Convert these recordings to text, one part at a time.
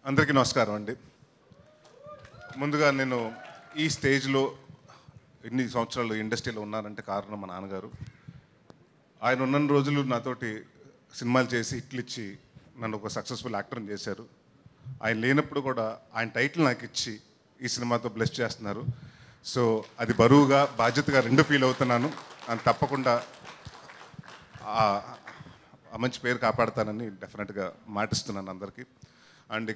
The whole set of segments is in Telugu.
అందరికీ నమస్కారం అండి. ముందుగా నేను ఈ స్టేజ్లో ఇన్ని సంవత్సరాలు ఇండస్ట్రీలో ఉన్నానంటే కారణం మా నాన్నగారు. ఆయన ఉన్న రోజులు నాతోటి సినిమాలు చేసి హిట్లు ఇచ్చి నన్ను ఒక సక్సెస్ఫుల్ యాక్టర్ని చేశారు. ఆయన లేనప్పుడు కూడా ఆయన టైటిల్ నాకు ఇచ్చి ఈ సినిమాతో బ్లెస్ చేస్తున్నారు. సో అది బరువుగా బాధ్యతగా రెండు ఫీల్ అవుతున్నాను. అని తప్పకుండా ఆ మంచి పేరు కాపాడుతానని డెఫినెట్గా మాటిస్తున్నాను అందరికీ. అండ్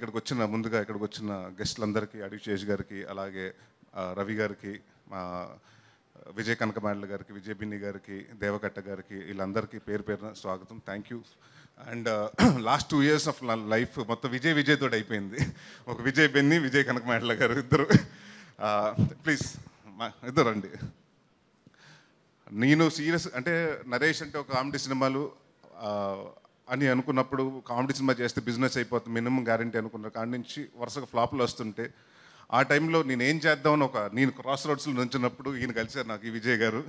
ముందుగా ఇక్కడికి వచ్చిన గెస్టులందరికీ, అడిశేష్ గారికి, అలాగే రవి గారికి, మా విజయ్ కనకమాండ్ల గారికి, విజయ్ బిన్ని గారికి, దేవకట్ట గారికి, వీళ్ళందరికీ పేరు పేరున స్వాగతం. Thank you. And last 2 years of life మొత్తం విజయ్ తోటి అయిపోయింది. ఒక విజయ్ బిన్ని, విజయ్ కనకమాండ్ల గారు ఇద్దరు. ప్లీజ్ ఇద్దరు అండి. నేను సీరియస్ అంటే నరేష్ అంటే ఒక కామెడీ సినిమాలు అని అనుకున్నప్పుడు, కామెడీ సినిమా చేస్తే బిజినెస్ అయిపోతుంది మినిమం గ్యారంటీ అనుకున్న కాడి నుంచి వరుసగా ఫ్లాప్లు వస్తుంటే ఆ టైంలో నేనేం చేద్దామని నేను క్రాస్ రోడ్స్లో నుంచున్నప్పుడు ఈయన కలిశారు నాకు, ఈ విజయ్ గారు.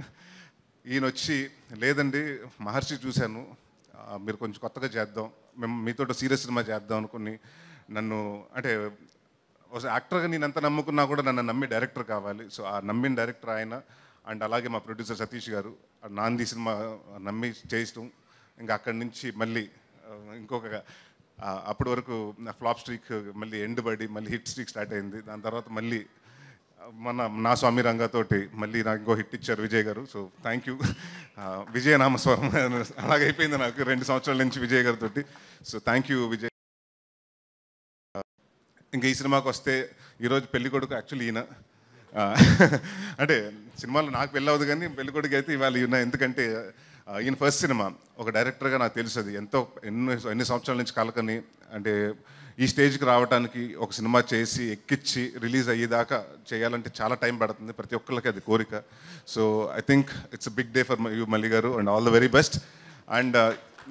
ఈయన వచ్చి, లేదండి మహర్షి చూశాను, మీరు కొంచెం కొత్తగా చేద్దాం, మేము మీతో సీరియస్ సినిమా చేద్దాం అనుకుని నన్ను అంటే యాక్టర్గా నేను ఎంత నమ్ముకున్నా కూడా నన్ను నమ్మి డైరెక్టర్ కావాలి. సో ఆ నమ్మిన డైరెక్టర్ ఆయన. అండ్ అలాగే మా ప్రొడ్యూసర్ సతీష్ గారు నాంది సినిమా నమ్మి చేయటం, ఇంకా అక్కడి నుంచి మళ్ళీ ఇంకొక అప్పటి వరకు ఫ్లాప్ స్ట్రీక్ మళ్ళీ ఎండ్ పడి మళ్ళీ హిట్ స్ట్రీక్ స్టార్ట్ అయింది. దాని తర్వాత మళ్ళీ నా స్వామి రంగతోటి మళ్ళీ నాకు ఇంకో హిట్ ఇచ్చారు విజయ్ గారు. So thank you. విజయనామస్వరం అలాగైపోయింది నాకు 2 సంవత్సరాల నుంచి విజయ్ గారితో. So thank you Vijay. ఇంకా ఈ సినిమాకి వస్తే ఈరోజు పెళ్ళికొడుకు యాక్చువల్లీ ఈయన. అంటే సినిమాలో నాకు పెళ్ళి అవ్వదు కానీ పెళ్ళికొడుకు అయితే ఇవాళ ఈయన. ఎందుకంటే ఈయన ఫస్ట్ సినిమా ఒక డైరెక్టర్గా నాకు తెలుసు అది ఎన్ని సంవత్సరాల నుంచి కలకని, అంటే ఈ స్టేజ్కి రావడానికి ఒక సినిమా చేసి ఎక్కిచ్చి రిలీజ్ అయ్యేదాకా చేయాలంటే చాలా టైం పడుతుంది, ప్రతి ఒక్కరికి అది కోరిక. So I think it's big day for you Malli గారు, and all the very best. And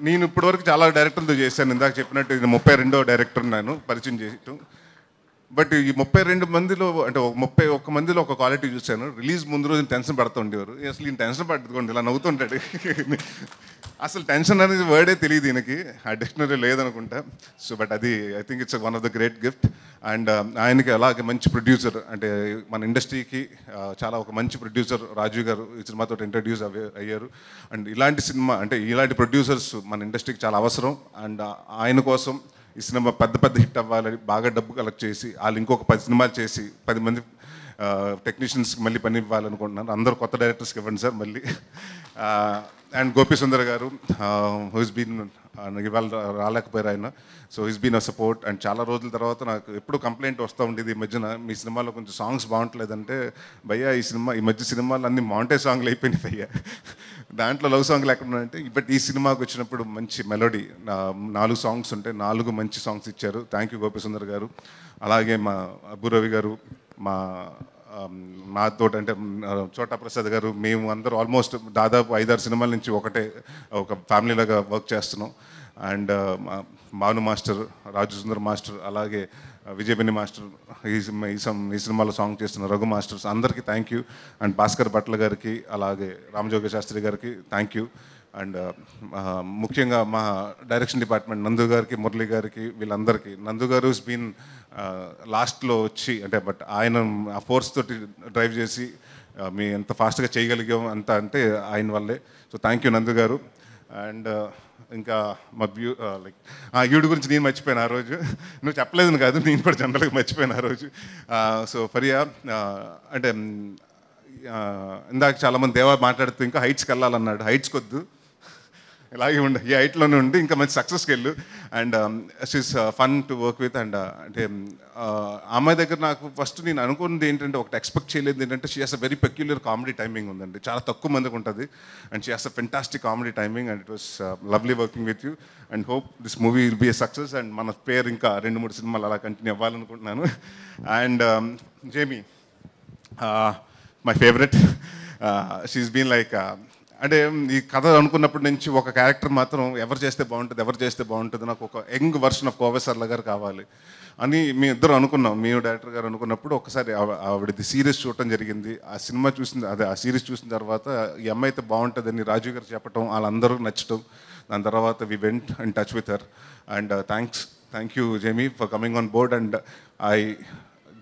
నేను ఇప్పటివరకు చాలా డైరెక్టర్లతో చేశాను, ఇందాక చెప్పినట్టు ఇది 32వ డైరెక్టర్ నేను పరిచయం చేయటం. బట్ ఈ 32 మందిలో అంటే 31 మందిలో ఒక క్వాలిటీ చూశాను. రిలీజ్ ముందు రోజు టెన్షన్ పడుతూ ఉండేవారు. అసలు ఈయన టెన్షన్ పట్టుకోండి ఇలా నవ్వుతుంటాడు. అసలు టెన్షన్ అనేది వర్డే తెలియదు ఈయనకి, ఆ డిక్షనరీ లేదనుకుంటా. సో బట్ అది I think it's one of the great gift. And ఆయనకి అలాగే మంచి ప్రొడ్యూసర్, అంటే మన ఇండస్ట్రీకి చాలా ఒక మంచి ప్రొడ్యూసర్ రాజు గారు ఈ సినిమాతో ఇంట్రడ్యూస్ అయ్యారు. అండ్ ఇలాంటి సినిమా అంటే ఇలాంటి ప్రొడ్యూసర్స్ మన ఇండస్ట్రీకి చాలా అవసరం. అండ్ ఆయన కోసం ఈ సినిమా పెద్ద హిట్ అవ్వాలని బాగా డబ్బు కలెక్ట్ చేసి వాళ్ళు ఇంకొక 10 సినిమాలు చేసి 10 మంది టెక్నీషియన్స్కి మళ్ళీ పని ఇవ్వాలనుకుంటున్నాను. అందరూ కొత్త డైరెక్టర్స్కి ఇవ్వండి సార్ మళ్ళీ. అండ్ గోపి సుందర్ గారు హూస్ బీన్ ఇవాళ రాలేకపోయారు ఆయన. So he's been a support. And చాలా రోజుల తర్వాత నాకు ఎప్పుడు కంప్లైంట్ వస్తూ ఉండేది ఈ మధ్యన, మీ సినిమాలో కొంచెం సాంగ్స్ బాగుంటలేదంటే, భయ్యా ఈ మధ్య సినిమాలు అన్ని మాంటే సాంగ్లు అయిపోయినాయి భయ్యా, దాంట్లో లవ్ సాంగ్లు ఎక్కడ ఉన్నాయంటే. బట్ ఈ సినిమాకి వచ్చినప్పుడు మంచి మెలోడీ 4 సాంగ్స్ ఉంటే 4 మంచి సాంగ్స్ ఇచ్చారు. థ్యాంక్ యూ గోపి సుందర్ గారు. అలాగే మా అబ్బురవి గారు, మాతో అంటే చోటా ప్రసాద్ గారు, మేము అందరూ ఆల్మోస్ట్ దాదాపు 5-6 సినిమాల నుంచి ఒక ఫ్యామిలీలాగా వర్క్ చేస్తున్నాం. And Bhanu master, Raju Sundar master, అలాగే విజయబిన్ని మాస్టర్, ఈ సినిమాలో సాంగ్ చేస్తున్న రఘు మాస్టర్స్ అందరికీ thank you. And Bhaskar Bhatla గారికి, అలాగే రామజోగ శాస్త్రి గారికి థ్యాంక్ యూ. అండ్ ముఖ్యంగా మా డైరెక్షన్ డిపార్ట్మెంట్ నందు గారికి, మురళి గారికి, వీళ్ళందరికీ. నందు గారు బీన్ లాస్ట్లో వచ్చి అంటే బట్ ఆయన ఆ ఫోర్స్ తోటి డ్రైవ్ చేసి మీ ఎంత ఫాస్ట్గా చేయగలిగాం అంత అంటే ఆయన వల్లే. సో థ్యాంక్ యూ నందు గారు. అండ్ ఇంకా మా ఈవిడ గురించి నేను మర్చిపోయాను ఆ రోజు. నువ్వు చెప్పలేదని కాదు, నేను కూడా జనరల్గా మర్చిపోయాను ఆ రోజు. సో ఫరియా అంటే ఇందాక చాలామంది దేవా మాట్లాడుతూ ఇంకా హైట్స్కి వెళ్ళాలన్నాడు. హైట్స్కి వద్దు, ఇలాగే ఉండి ఈ హైట్లోనే ఉండి ఇంకా మంచి సక్సెస్కి వెళ్ళు. And she's fun to work with. And అంటే అమ్మాయి దగ్గర నాకు ఫస్ట్ నేను అనుకున్నది ఏంటంటే, ఒకటి ఎక్స్పెక్ట్ చేయలేదు ఏంటంటే, she has a very peculiar comedy timing ఉందండి, చాలా తక్కువ మందికి ఉంటుంది. And she has a fantastic comedy timing. And it was lovely working with you and hope this movie will be a success. And మన పేరు ఇంకా 2-3 సినిమాలు అలా కంటిన్యూ అవ్వాలనుకుంటున్నాను. And Jamie my favourite. She's been like అంటే ఈ కథ అనుకున్నప్పటి నుంచి ఒక క్యారెక్టర్ మాత్రం ఎవరు చేస్తే బాగుంటుంది, నాకు ఒక young version of Kovai Sarla గారు కావాలి అని మీ ఇద్దరు అనుకున్నాం. మీ డైరెక్టర్ గారు అనుకున్నప్పుడు ఒకసారి ఆవిడది సీరీస్ చూడటం జరిగింది. ఆ సినిమా చూసిన ఆ సిరీస్ చూసిన తర్వాత ఈ అమ్మాయి అయితే బాగుంటుందని రాజు గారు చెప్పటం, వాళ్ళందరూ నచ్చటం, దాని తర్వాత we went in touch with her and thank you Jamie for coming on board and I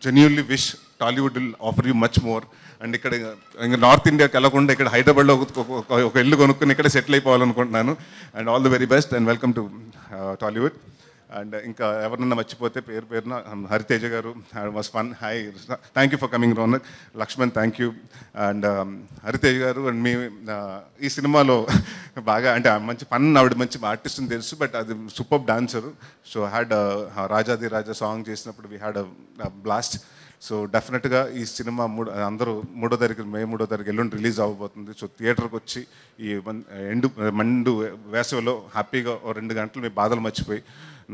genuinely wish Tollywood will offer you much more and ఇక్కడ ఇంకా నార్త్ ఇండియాకి వెళ్ళకుండా ఇక్కడ హైదరాబాద్లో ఒక ఇల్లు కొనుక్కుని ఇక్కడ సెటిల్ అయిపోవాలనుకుంటున్నాను and all the very best and welcome to Tollywood and ఇంకా ఎవరన్నా మర్చిపోతే పేరున హరితేజ గారు was fun hi thank you for coming Ronak Laxman thank you and Hariteja గారు అండ్ మీ ఈ సినిమాలో బాగా అంటే మంచి ఫన్ ఆవిడ మంచి ఆర్టిస్ట్ అని తెలుసు బట్ అది సూపర్ డాన్సరు సో హ్యాడ్ రాజాది రాజా సాంగ్ చేసినప్పుడు వీ హ్యాడ్ బ్లాస్ట్ సో డెఫినెట్గా ఈ సినిమా అందరూ మే 3వ తారీఖు ఎల్లుండి రిలీజ్ అవ్వబోతుంది సో థియేటర్కి వచ్చి ఈ మండు వేసవిలో హ్యాపీగా 2 గంటలు మీ బాధలు మర్చిపోయి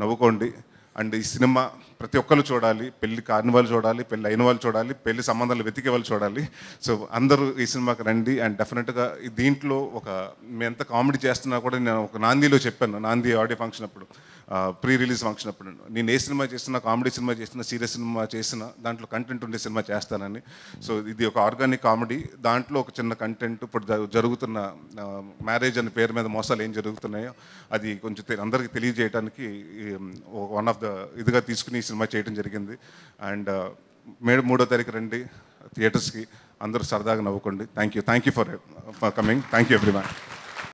నవ్వుకోండి అండ్ ఈ సినిమా ప్రతి ఒక్కరు చూడాలి పెళ్లి కాని వాళ్ళు చూడాలి పెళ్ళి అయిన వాళ్ళు చూడాలి పెళ్లి సంబంధాలు వెతికే వాళ్ళు చూడాలి సో అందరూ ఈ సినిమాకి రండి అండ్ డెఫినెట్గా దీంట్లో మేము ఎంత కామెడీ చేస్తున్నా కూడా నేను ఒక నాందీలో చెప్పాను నాందీ ఆడియో ఫంక్షన్ అప్పుడు ప్రీ రిలీజ్ ఫంక్షన్ అప్పుడు నేను ఏ సినిమా చేస్తున్నా కామెడీ సినిమా చేస్తున్నా సీరియస్ సినిమా చేసినా దాంట్లో కంటెంట్ ఉండే సినిమా చేస్తానని సో ఇది ఒక ఆర్గానిక్ కామెడీ దాంట్లో ఒక చిన్న కంటెంట్ ఇప్పుడు జరుగుతున్న మ్యారేజ్ అనే పేరు మీద మోసాలు ఏం జరుగుతున్నాయో అది కొంచెం అందరికీ తెలియజేయడానికి వన్ ఆఫ్ ద ఇదిగా తీసుకుని ఈ సినిమా చేయడం జరిగింది అండ్ 3వ తారీఖు రండి థియేటర్స్కి అందరూ సరదాగా నవ్వుకోండి thank you for coming thank you everyone